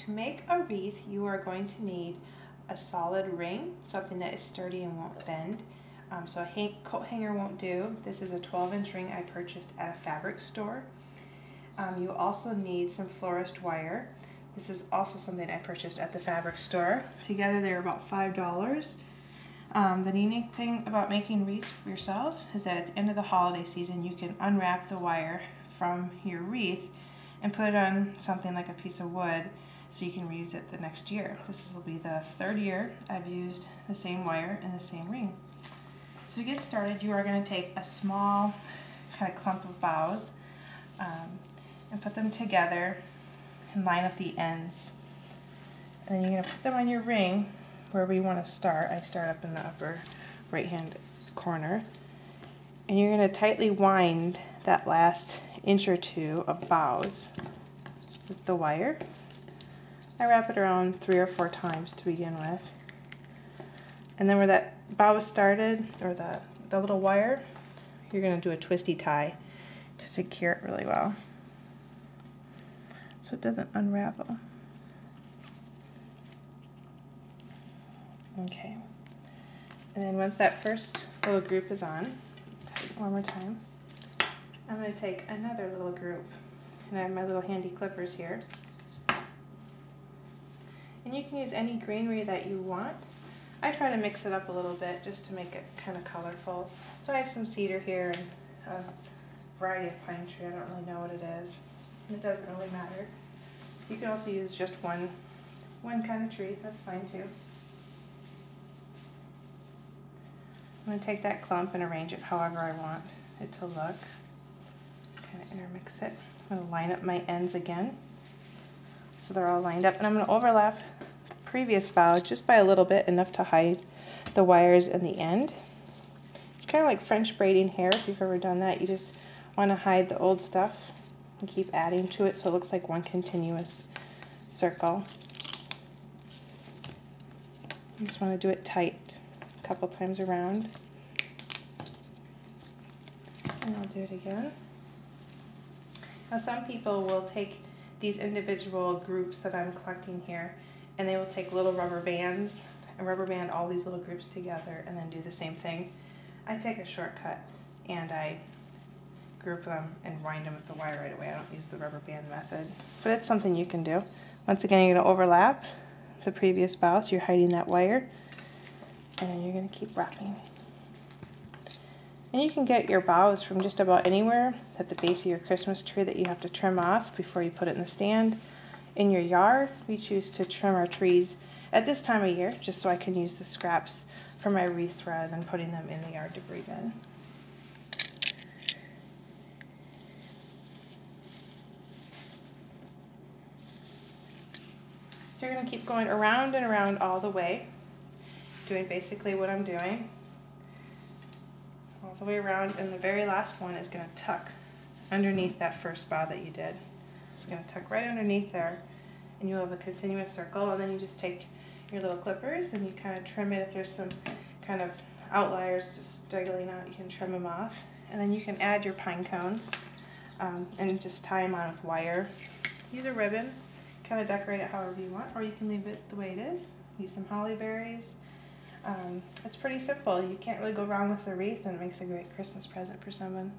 To make a wreath, you are going to need a solid ring, something that is sturdy and won't bend. So a coat hanger won't do. This is a 12-inch ring I purchased at a fabric store. You also need some florist wire. This is also something I purchased at the fabric store. Together they were about $5. The unique thing about making wreaths for yourself is that at the end of the holiday season you can unwrap the wire from your wreath and put it on something like a piece of wood so you can reuse it the next year. This will be the third year I've used the same wire and the same ring. So to get started, you are going to take a small kind of clump of boughs and put them together and line up the ends. And then you're going to put them on your ring wherever you want to start. I start up in the upper right hand corner. And you're going to tightly wind that last inch or two of boughs with the wire. I wrap it around 3 or 4 times to begin with. And then where that bow started, or the little wire, you're going to do a twisty tie to secure it really well so it doesn't unravel. Okay. And then once that first little group is on, one more time, I'm going to take another little group, and I have my little handy clippers here. And you can use any greenery that you want. I try to mix it up a little bit just to make it kind of colorful. So I have some cedar here and a variety of pine tree. I don't really know what it is. It doesn't really matter. You can also use just one kind of tree. That's fine too. I'm going to take that clump and arrange it however I want it to look. Kind of intermix it. I'm going to line up my ends again so they're all lined up, and I'm going to overlap the previous bough just by a little bit, enough to hide the wires in the end. It's kind of like French braiding hair. If you've ever done that, you just want to hide the old stuff and keep adding to it so it looks like one continuous circle. You just want to do it tight a couple times around. And I'll do it again. Now some people will take these individual groups that I'm collecting here, and they will take little rubber bands and rubber band all these little groups together and then do the same thing. I take a shortcut and I group them and wind them with the wire right away. I don't use the rubber band method, but it's something you can do. Once again, you're going to overlap the previous bough, so you're hiding that wire, and then you're going to keep wrapping. And you can get your boughs from just about anywhere at the base of your Christmas tree that you have to trim off before you put it in the stand. In your yard, we choose to trim our trees at this time of year just so I can use the scraps for my wreaths rather than putting them in the yard debris bin. So you're going to keep going around and around all the way, doing basically what I'm doing. All the way around, and the very last one is going to tuck underneath that first bough that you did. It's going to tuck right underneath there, and you'll have a continuous circle, and then you just take your little clippers and you kind of trim it. If there's some kind of outliers just straggling out, you can trim them off. And then you can add your pine cones and just tie them on with wire. Use a ribbon, kind of decorate it however you want, or you can leave it the way it is. Use some holly berries. It's pretty simple. You can't really go wrong with the wreath, and it makes a great Christmas present for someone.